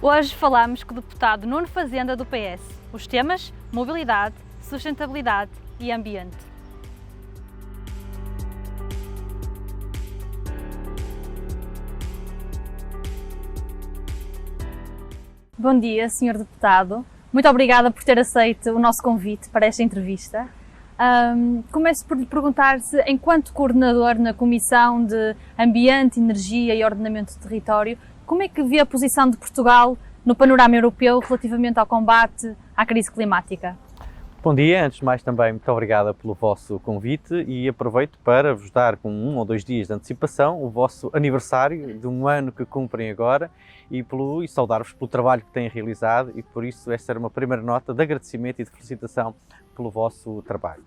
Hoje falamos com o deputado Nuno Fazenda do PS. Os temas: mobilidade, sustentabilidade e ambiente. Bom dia, Sr. Deputado. Muito obrigada por ter aceito o nosso convite para esta entrevista. Começo por lhe perguntar se, enquanto coordenador na Comissão de Ambiente, Energia e Ordenamento do Território, como é que vê a posição de Portugal no panorama europeu relativamente ao combate à crise climática? Bom dia, antes de mais também muito obrigada pelo vosso convite e aproveito para vos dar com 1 ou 2 dias de antecipação o vosso aniversário de um ano que cumprem agora e saudar-vos pelo trabalho que têm realizado e por isso esta era uma primeira nota de agradecimento e de felicitação pelo vosso trabalho.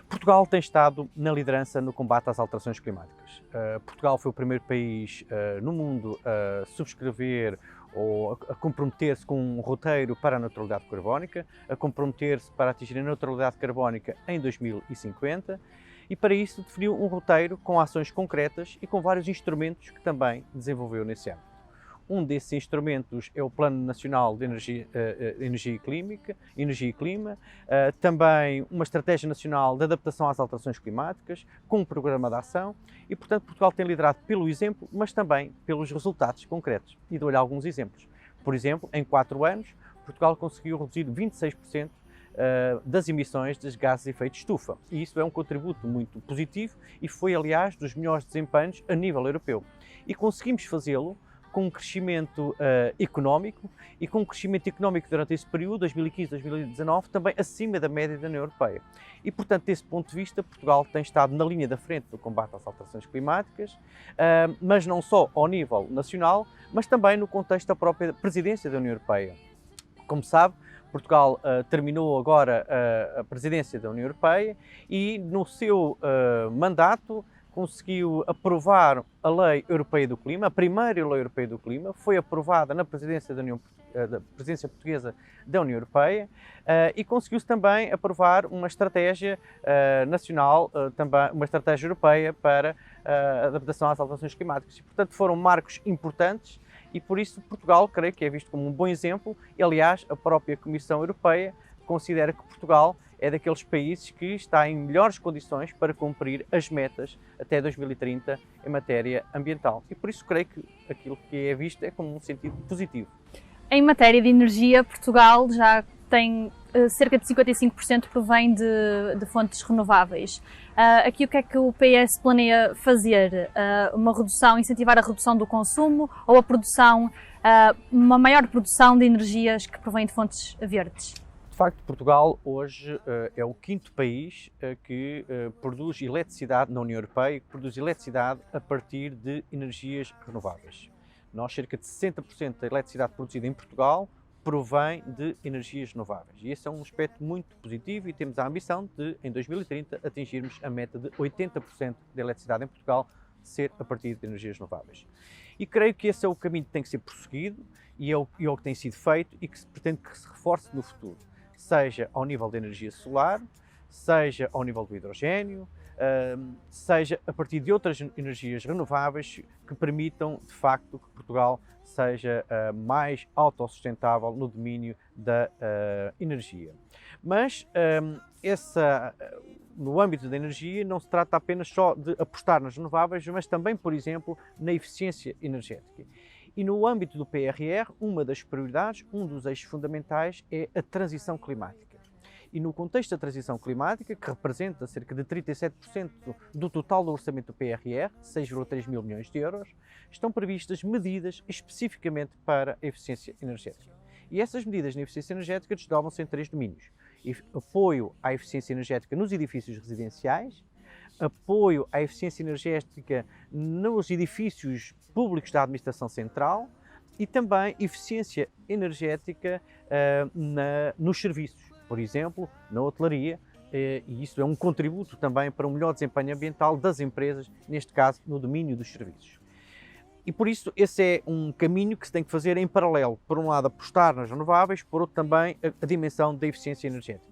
Portugal tem estado na liderança no combate às alterações climáticas. Portugal foi o primeiro país no mundo a subscrever ou a comprometer-se com um roteiro para a neutralidade carbónica, a comprometer-se para atingir a neutralidade carbónica em 2050 e para isso definiu um roteiro com ações concretas e com vários instrumentos que também desenvolveu nesse ano. Um desses instrumentos é o Plano Nacional de Energia e Clima, também uma Estratégia Nacional de Adaptação às Alterações Climáticas, com um programa de ação e, portanto, Portugal tem liderado pelo exemplo, mas também pelos resultados concretos. E dou-lhe alguns exemplos. Por exemplo, em 4 anos, Portugal conseguiu reduzir 26% das emissões de gases de efeito de estufa. E isso é um contributo muito positivo e foi, aliás, dos melhores desempenhos a nível europeu. E conseguimos fazê-lo com um crescimento económico e com um crescimento económico durante esse período, 2015-2019, também acima da média da União Europeia. E, portanto, desse ponto de vista, Portugal tem estado na linha da frente do combate às alterações climáticas, mas não só ao nível nacional, mas também no contexto da própria presidência da União Europeia. Como sabe, Portugal terminou agora a presidência da União Europeia e, no seu mandato, conseguiu aprovar a Lei Europeia do Clima, a primeira Lei Europeia do Clima, foi aprovada na presidência da presidência portuguesa da União Europeia e conseguiu-se também aprovar uma estratégia nacional, também uma estratégia europeia para a adaptação às alterações climáticas. E, portanto, foram marcos importantes e, por isso, Portugal, creio que é visto como um bom exemplo e, aliás, a própria Comissão Europeia considera que Portugal é daqueles países que está em melhores condições para cumprir as metas até 2030 em matéria ambiental. E por isso creio que aquilo que é visto é como um sentido positivo. Em matéria de energia, Portugal já tem cerca de 55% provém de fontes renováveis. Aqui o que é que o PS planeia fazer? Uma redução, incentivar a redução do consumo ou a produção, uma maior produção de energias que provém de fontes verdes? De facto, Portugal hoje é o 5º país que produz eletricidade na União Europeia, que produz eletricidade a partir de energias renováveis. Nós, cerca de 60% da eletricidade produzida em Portugal provém de energias renováveis. E esse é um aspecto muito positivo e temos a ambição de, em 2030, atingirmos a meta de 80% da eletricidade em Portugal ser a partir de energias renováveis. E creio que esse é o caminho que tem que ser prosseguido e é o que tem sido feito e que se pretende que se reforce no futuro. Seja ao nível da energia solar, seja ao nível do hidrogênio, seja a partir de outras energias renováveis que permitam, de facto, que Portugal seja mais autossustentável no domínio da energia. Mas no âmbito da energia não se trata apenas só de apostar nas renováveis, mas também, por exemplo, na eficiência energética. E no âmbito do PRR, uma das prioridades, um dos eixos fundamentais é a transição climática. E no contexto da transição climática, que representa cerca de 37% do total do orçamento do PRR, 6,3 mil milhões de euros, estão previstas medidas especificamente para a eficiência energética. E essas medidas na eficiência energética desdobram-se em 3 domínios. Apoio à eficiência energética nos edifícios residenciais, apoio à eficiência energética nos edifícios públicos da administração central e também eficiência energética nos serviços, por exemplo, na hotelaria, e isso é um contributo também para um melhor desempenho ambiental das empresas, neste caso no domínio dos serviços. E por isso esse é um caminho que se tem que fazer em paralelo. Por um lado apostar nas renováveis, por outro também a dimensão da eficiência energética.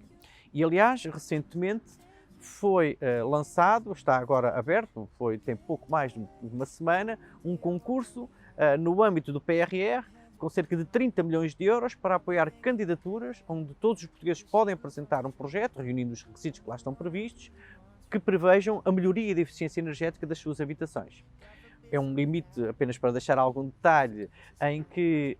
E aliás, recentemente foi lançado, está agora aberto, tem pouco mais de uma semana, um concurso no âmbito do PRR com cerca de 30 milhões de euros para apoiar candidaturas onde todos os portugueses podem apresentar um projeto, reunindo os requisitos que lá estão previstos, que prevejam a melhoria da eficiência energética das suas habitações. É um limite, apenas para deixar algum detalhe, em que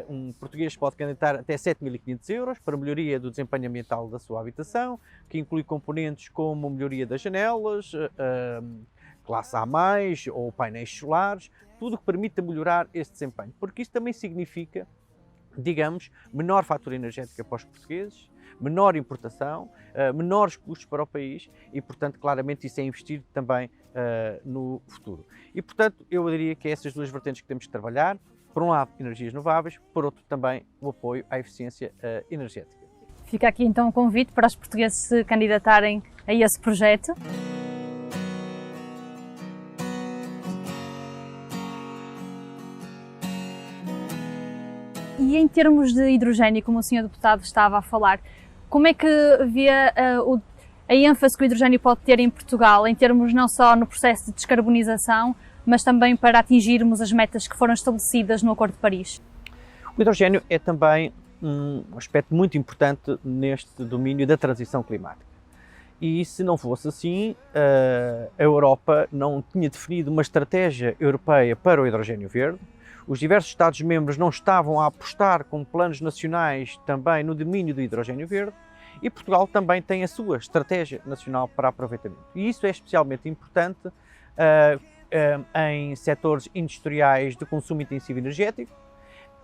um português pode candidatar até 7.500 euros para melhoria do desempenho ambiental da sua habitação, que inclui componentes como melhoria das janelas, classe A+, ou painéis solares, tudo que permita melhorar esse desempenho, porque isso também significa, digamos, menor fatura energética para os portugueses, menor importação, menores custos para o país e, portanto, claramente isso é investir também no futuro. E, portanto, eu diria que é essas duas vertentes que temos que trabalhar. Por um lado, energias renováveis, por outro também o apoio à eficiência energética. Fica aqui então o convite para os portugueses se candidatarem a esse projeto. E em termos de hidrogênio, como o Sr. Deputado estava a falar, como é que vê a ênfase que o hidrogênio pode ter em Portugal, em termos não só no processo de descarbonização, mas também para atingirmos as metas que foram estabelecidas no Acordo de Paris? O hidrogênio é também um aspecto muito importante neste domínio da transição climática. E se não fosse assim, a Europa não tinha definido uma estratégia europeia para o hidrogênio verde. Os diversos Estados-membros não estavam a apostar com planos nacionais também no domínio do hidrogênio verde e Portugal também tem a sua estratégia nacional para aproveitamento. E isso é especialmente importante em setores industriais de consumo intensivo energético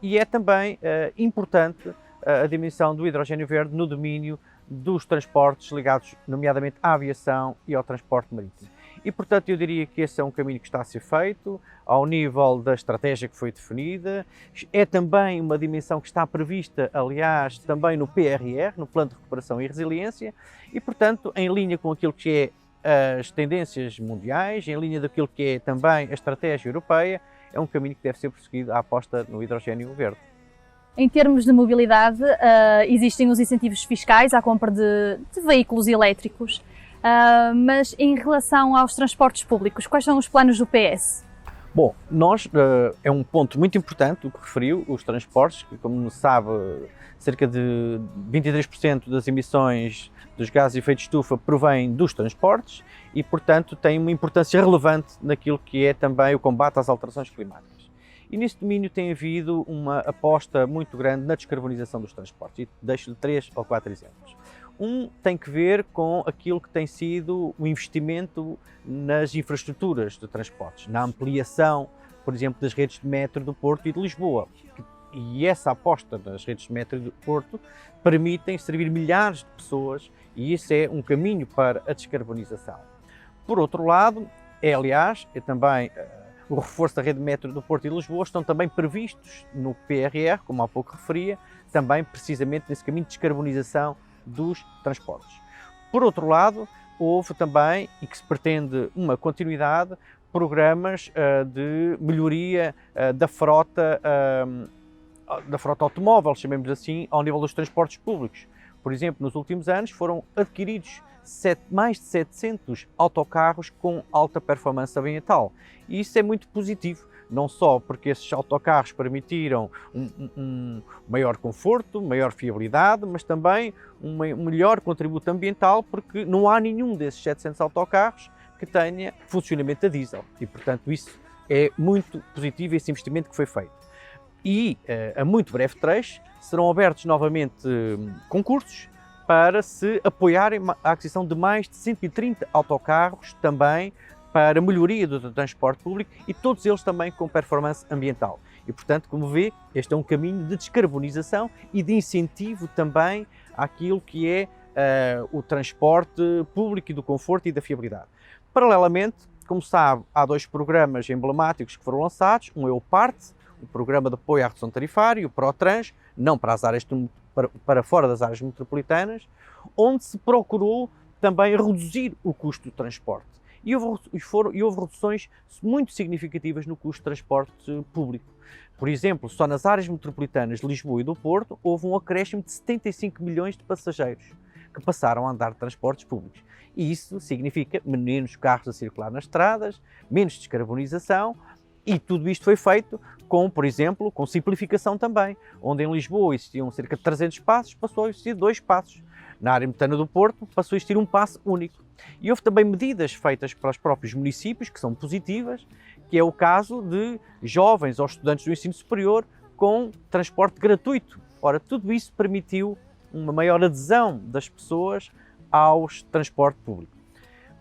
e é também importante a dimensão do hidrogênio verde no domínio dos transportes ligados, nomeadamente à aviação e ao transporte marítimo. E, portanto, eu diria que esse é um caminho que está a ser feito ao nível da estratégia que foi definida. É também uma dimensão que está prevista, aliás, também no PRR, no Plano de Recuperação e Resiliência, e, portanto, em linha com aquilo que é as tendências mundiais, em linha daquilo que é também a estratégia europeia, é um caminho que deve ser prosseguido à aposta no hidrogênio verde. Em termos de mobilidade, existem os incentivos fiscais à compra de veículos elétricos, mas em relação aos transportes públicos, quais são os planos do PS? Bom, é um ponto muito importante o que referiu, os transportes, que como se sabe, cerca de 23% das emissões dos gases de efeito de estufa provém dos transportes e, portanto, tem uma importância relevante naquilo que é também o combate às alterações climáticas. E nesse domínio tem havido uma aposta muito grande na descarbonização dos transportes. E deixo-lhe 3 ou 4 exemplos. Um tem que ver com aquilo que tem sido o investimento nas infraestruturas de transportes, na ampliação, por exemplo, das redes de metro do Porto e de Lisboa. E essa aposta nas redes de metro do Porto permitem servir milhares de pessoas e isso é um caminho para a descarbonização. Por outro lado, é também o reforço da rede de metro do Porto e de Lisboa, estão também previstos no PRR, como há pouco referia, também precisamente nesse caminho de descarbonização dos transportes. Por outro lado, houve também, e que se pretende uma continuidade, programas de melhoria da frota automóvel, chamemos assim, ao nível dos transportes públicos. Por exemplo, nos últimos anos foram adquiridos mais de 700 autocarros com alta performance ambiental. E isso é muito positivo, não só porque esses autocarros permitiram um maior conforto, maior fiabilidade, mas também um melhor contributo ambiental, porque não há nenhum desses 700 autocarros que tenha funcionamento a diesel. E, portanto, isso é muito positivo, esse investimento que foi feito. E, a muito breve trecho, serão abertos novamente concursos para se apoiarem a aquisição de mais de 130 autocarros também para a melhoria do transporte público e todos eles também com performance ambiental. E, portanto, como vê, este é um caminho de descarbonização e de incentivo também àquilo que é o transporte público e do conforto e da fiabilidade. Paralelamente, como sabe, há 2 programas emblemáticos que foram lançados, um é o PART, o Programa de Apoio à Redução Tarifária, e o PROTRANS, não para as áreas para fora das áreas metropolitanas, onde se procurou também reduzir o custo do transporte. E houve reduções muito significativas no custo de transporte público. Por exemplo, só nas áreas metropolitanas de Lisboa e do Porto, houve um acréscimo de 75 milhões de passageiros que passaram a andar de transportes públicos. E isso significa menos carros a circular nas estradas, menos descarbonização E tudo isto foi feito com, por exemplo, com simplificação também, onde em Lisboa existiam cerca de 300 passos, passou a existir 2 passos. Na área metropolitana do Porto passou a existir um passo único. E houve também medidas feitas para os próprios municípios, que são positivas, que é o caso de jovens ou estudantes do ensino superior com transporte gratuito. Ora, tudo isso permitiu uma maior adesão das pessoas ao transporte público.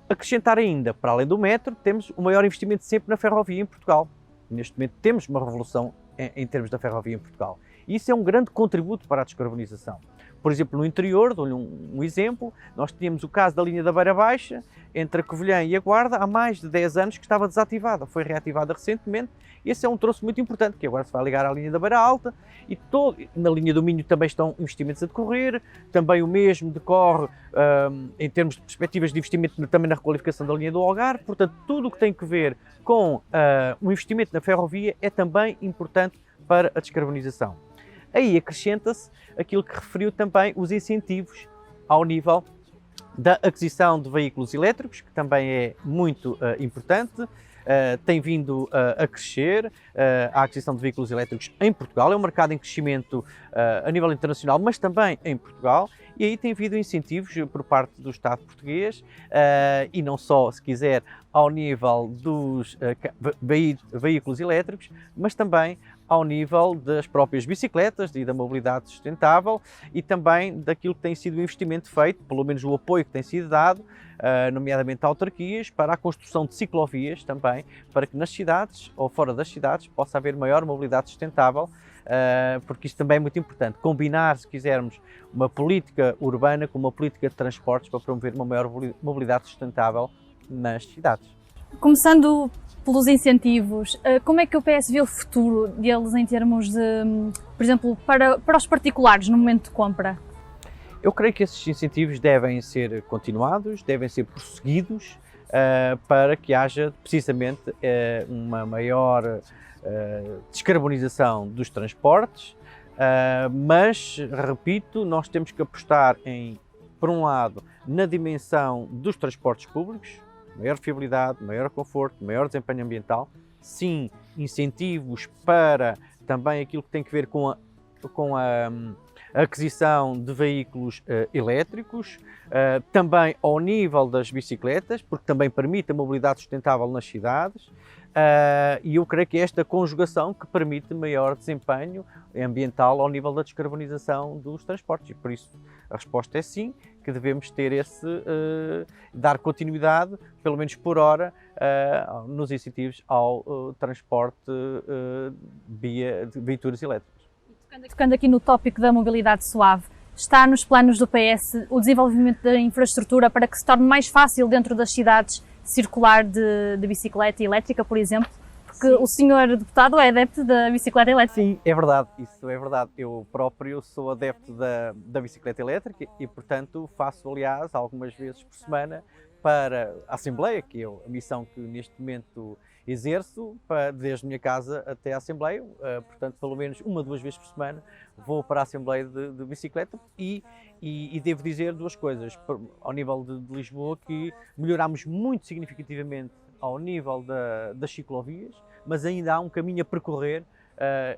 Acrescentar ainda, para além do metro, temos o maior investimento sempre na ferrovia em Portugal. Neste momento temos uma revolução em termos da ferrovia em Portugal. E isso é um grande contributo para a descarbonização. Por exemplo, no interior, dou-lhe um exemplo, nós tínhamos o caso da linha da Beira Baixa, entre a Covilhã e a Guarda, há mais de 10 anos que estava desativada. Foi reativada recentemente. Esse é um troço muito importante, que agora se vai ligar à linha da Beira Alta e na linha do Minho também estão investimentos a decorrer, também o mesmo decorre em termos de perspectivas de investimento também na requalificação da linha do Algarve. Portanto, tudo o que tem que ver com o investimento na ferrovia é também importante para a descarbonização. Aí acrescenta-se aquilo que referiu também, os incentivos ao nível da aquisição de veículos elétricos, que também é muito importante, tem vindo a crescer a aquisição de veículos elétricos em Portugal, é um mercado em crescimento a nível internacional, mas também em Portugal, e aí tem havido incentivos por parte do Estado português, e não só, se quiser, ao nível dos veículos elétricos, mas também ao nível das próprias bicicletas e da mobilidade sustentável e também daquilo que tem sido o investimento feito, pelo menos o apoio que tem sido dado, nomeadamente a autarquias, para a construção de ciclovias também, para que nas cidades ou fora das cidades possa haver maior mobilidade sustentável, porque isso também é muito importante, combinar, se quisermos, uma política urbana com uma política de transportes para promover uma maior mobilidade sustentável nas cidades. Começando pelos incentivos, como é que o PS vê o futuro deles em termos de, por exemplo, para os particulares no momento de compra? Eu creio que esses incentivos devem ser continuados, devem ser prosseguidos para que haja precisamente uma maior descarbonização dos transportes, mas, repito, nós temos que apostar por um lado, na dimensão dos transportes públicos, maior fiabilidade, maior conforto, maior desempenho ambiental, sim, incentivos para também aquilo que tem que ver com a aquisição de veículos elétricos, também ao nível das bicicletas, porque também permite a mobilidade sustentável nas cidades, e eu creio que é esta conjugação que permite maior desempenho ambiental ao nível da descarbonização dos transportes, e por isso a resposta é sim, que devemos ter dar continuidade, pelo menos por hora, nos incentivos ao transporte de viaturas elétricas. Tocando aqui no tópico da mobilidade suave, está nos planos do PS o desenvolvimento da infraestrutura para que se torne mais fácil dentro das cidades circular de bicicleta elétrica, por exemplo? Porque o senhor deputado é adepto da bicicleta elétrica. Sim, é verdade, isso é verdade. Eu próprio sou adepto da bicicleta elétrica e, portanto, faço, aliás, algumas vezes por semana para a Assembleia, que é a missão que neste momento exerço, desde a minha casa até a Assembleia, portanto, pelo menos 1 ou 2 vezes por semana vou para a Assembleia de bicicleta e devo dizer 2 coisas. Ao nível de Lisboa, que melhorámos muito significativamente ao nível das ciclovias, mas ainda há um caminho a percorrer.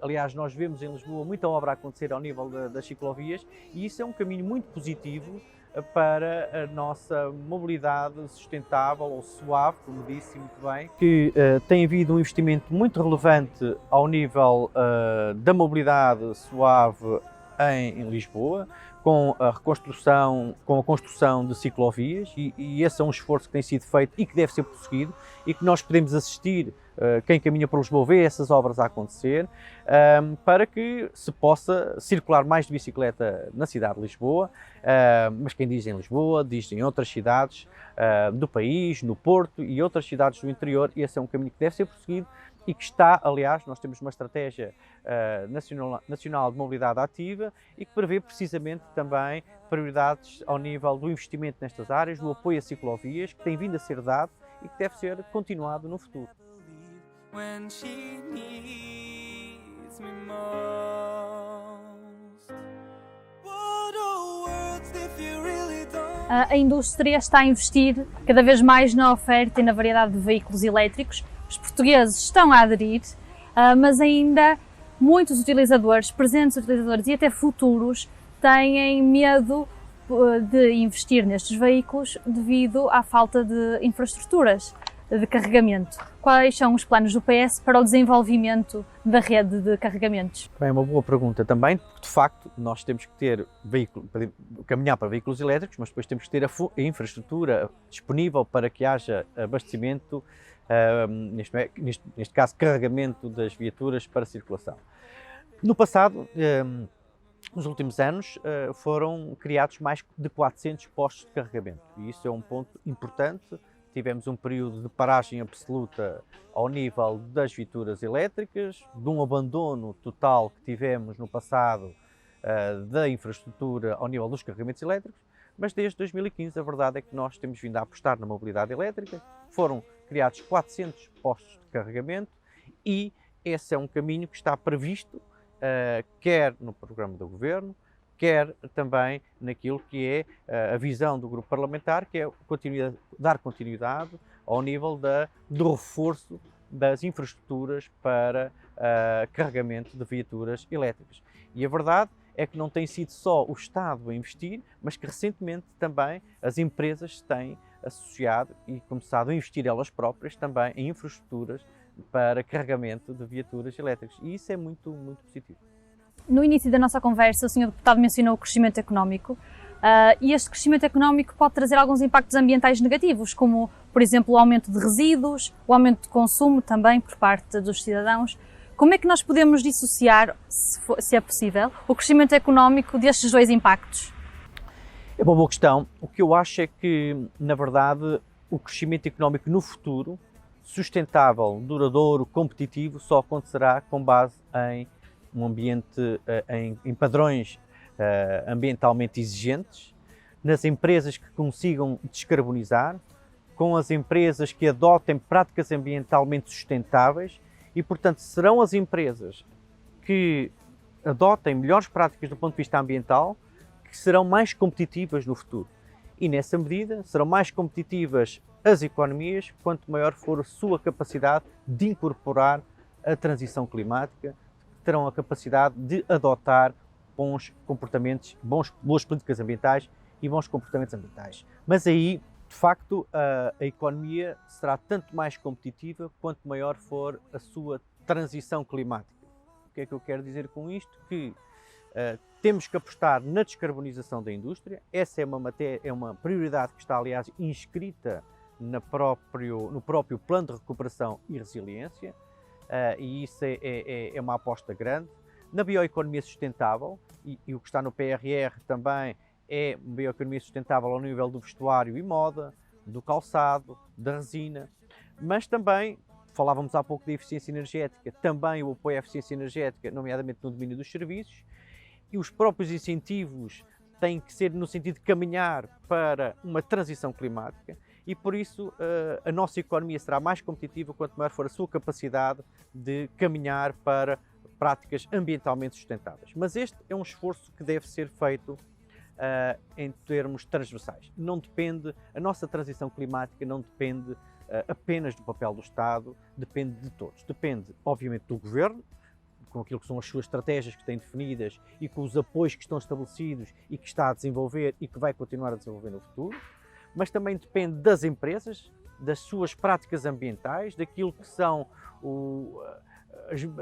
Aliás, nós vemos em Lisboa muita obra a acontecer ao nível das ciclovias e isso é um caminho muito positivo para a nossa mobilidade sustentável ou suave, como disse muito bem, que tem havido um investimento muito relevante ao nível da mobilidade suave em Lisboa, com a construção de ciclovias e esse é um esforço que tem sido feito e que deve ser prosseguido e que nós podemos assistir, quem caminha por Lisboa vê essas obras a acontecer, para que se possa circular mais de bicicleta na cidade de Lisboa, mas quem diz em Lisboa, diz em outras cidades do país, no Porto e outras cidades do interior, e esse é um caminho que deve ser prosseguido e que está, aliás, nós temos uma estratégia nacional de mobilidade ativa e que prevê precisamente também prioridades ao nível do investimento nestas áreas, do apoio a ciclovias, que tem vindo a ser dado e que deve ser continuado no futuro. A indústria está a investir cada vez mais na oferta e na variedade de veículos elétricos. Os portugueses estão a aderir, mas ainda muitos utilizadores, presentes utilizadores e até futuros, têm medo de investir nestes veículos devido à falta de infraestruturas de carregamento. Quais são os planos do PS para o desenvolvimento da rede de carregamentos? É uma boa pergunta também, porque de facto nós temos que ter caminhar para veículos elétricos, mas depois temos que ter a infraestrutura disponível para que haja abastecimento, neste caso carregamento das viaturas para circulação. No passado, nos últimos anos, foram criados mais de 400 postos de carregamento e isso é um ponto importante. Tivemos um período de paragem absoluta ao nível das viaturas elétricas, de um abandono total que tivemos no passado da infraestrutura ao nível dos carregamentos elétricos, mas desde 2015 a verdade é que nós temos vindo a apostar na mobilidade elétrica, foram criados 400 postos de carregamento e esse é um caminho que está previsto quer no programa do Governo, quer também naquilo que é a visão do grupo parlamentar, que é dar continuidade ao nível do reforço das infraestruturas para carregamento de viaturas elétricas. E a verdade é que não tem sido só o Estado a investir, mas que recentemente também as empresas têm associado e começado a investir elas próprias também em infraestruturas para carregamento de viaturas elétricas. E isso é muito, muito positivo. No início da nossa conversa, o Sr. Deputado mencionou o crescimento económico e este crescimento económico pode trazer alguns impactos ambientais negativos, como, por exemplo, o aumento de resíduos, o aumento de consumo também por parte dos cidadãos. Como é que nós podemos dissociar, se é possível, o crescimento económico destes dois impactos? É uma boa questão. O que eu acho é que, na verdade, o crescimento económico no futuro, sustentável, duradouro, competitivo, só acontecerá com base em um ambiente, em padrões ambientalmente exigentes, nas empresas que consigam descarbonizar, com as empresas que adotem práticas ambientalmente sustentáveis e, portanto, serão as empresas que adotem melhores práticas do ponto de vista ambiental que serão mais competitivas no futuro. E, nessa medida, serão mais competitivas as economias quanto maior for a sua capacidade de incorporar a transição climática, terão a capacidade de adotar bons comportamentos, boas políticas ambientais e bons comportamentos ambientais. Mas aí, de facto, a economia será tanto mais competitiva quanto maior for a sua transição climática. O que é que eu quero dizer com isto? Que temos que apostar na descarbonização da indústria. Essa é uma prioridade que está, aliás, inscrita no próprio Plano de Recuperação e Resiliência, e isso é uma aposta grande. Na bioeconomia sustentável, e o que está no PRR também é bioeconomia sustentável ao nível do vestuário e moda, do calçado, da resina, mas também, falávamos há pouco da eficiência energética, também o apoio à eficiência energética, nomeadamente no domínio dos serviços, e os próprios incentivos têm que ser no sentido de caminhar para uma transição climática e por isso a nossa economia será mais competitiva quanto maior for a sua capacidade de caminhar para práticas ambientalmente sustentáveis. Mas este é um esforço que deve ser feito em termos transversais. Não depende, a nossa transição climática não depende apenas do papel do Estado, depende de todos. Depende, obviamente, do Governo, com aquilo que são as suas estratégias que tem definidas e com os apoios que estão estabelecidos e que está a desenvolver e que vai continuar a desenvolver no futuro, mas também depende das empresas, das suas práticas ambientais, daquilo que são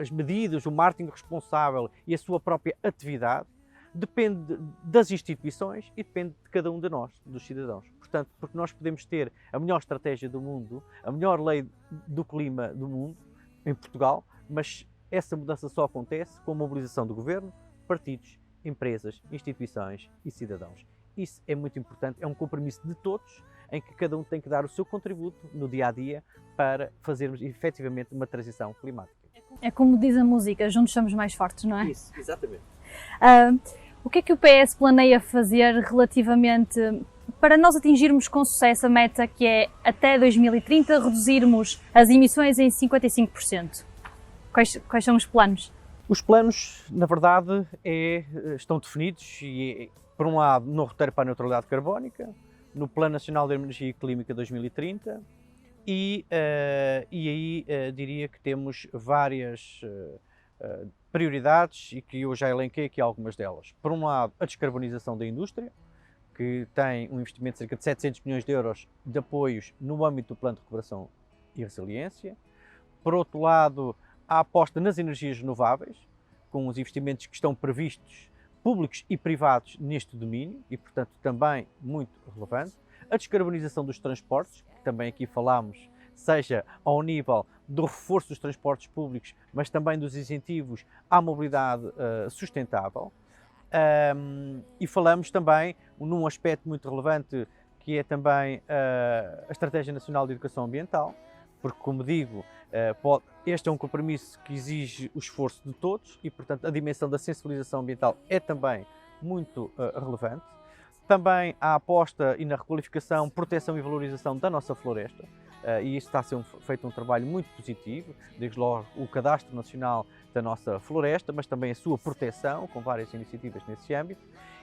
as medidas, o marketing responsável e a sua própria atividade, depende das instituições e depende de cada um de nós, dos cidadãos. Portanto, porque nós podemos ter a melhor estratégia do mundo, a melhor lei do clima do mundo, em Portugal, mas essa mudança só acontece com a mobilização do Governo, partidos, empresas, instituições e cidadãos. Isso é muito importante, é um compromisso de todos, em que cada um tem que dar o seu contributo no dia-a-dia para fazermos efetivamente uma transição climática. É como diz a música, juntos somos mais fortes, não é? Isso, exatamente. O que é que o PS planeia fazer relativamente para nós atingirmos com sucesso a meta que é até 2030 reduzirmos as emissões em 55%? Quais são os planos? Os planos, na verdade, estão definidos e, por um lado, no roteiro para a neutralidade carbónica, no Plano Nacional de Energia Clínica 2030, e aí diria que temos várias prioridades e que eu já elenquei aqui algumas delas. Por um lado, a descarbonização da indústria, que tem um investimento de cerca de 700 milhões de euros de apoios no âmbito do Plano de Recuperação e Resiliência. Por outro lado, a aposta nas energias renováveis, com os investimentos que estão previstos, públicos e privados, neste domínio, e portanto também muito relevante. A descarbonização dos transportes, que também aqui falámos, seja ao nível do reforço dos transportes públicos, mas também dos incentivos à mobilidade sustentável. E falamos também num aspecto muito relevante, que é também a Estratégia Nacional de Educação Ambiental, porque, como digo, este é um compromisso que exige o esforço de todos e, portanto, a dimensão da sensibilização ambiental é também muito relevante. Também a aposta e na requalificação, proteção e valorização da nossa floresta, e isso está a ser feito um trabalho muito positivo, desde logo o Cadastro Nacional da nossa floresta, mas também a sua proteção, com várias iniciativas nesse âmbito.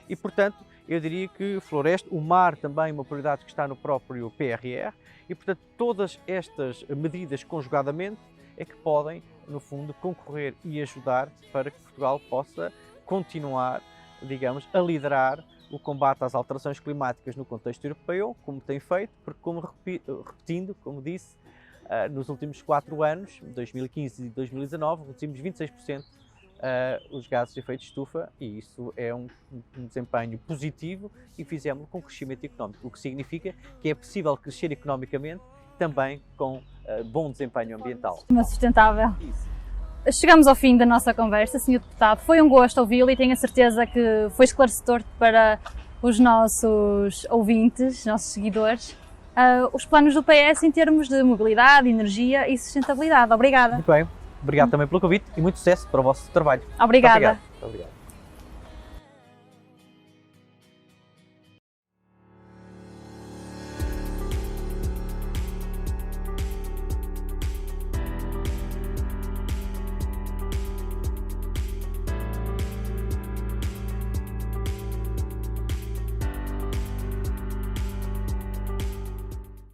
E, portanto, eu diria que floresta, o mar também é uma prioridade que está no próprio PRR, e, portanto, todas estas medidas conjugadamente é que podem, no fundo, concorrer e ajudar para que Portugal possa continuar, digamos, a liderar o combate às alterações climáticas no contexto europeu, como tem feito, porque, repetindo, como disse, nos últimos 4 anos, 2015 e 2019, reduzimos 26% os gases de efeito de estufa, e isso é um desempenho positivo e fizemos com crescimento económico, o que significa que é possível crescer economicamente também com bom desempenho ambiental. Sustentável. Chegamos ao fim da nossa conversa, Sr. Deputado. Foi um gosto ouvi-lo e tenho a certeza que foi esclarecedor para os nossos ouvintes, nossos seguidores, os planos do PS em termos de mobilidade, energia e sustentabilidade. Obrigada. Muito bem. Obrigado também pelo convite e muito sucesso para o vosso trabalho. Obrigada. Muito obrigado.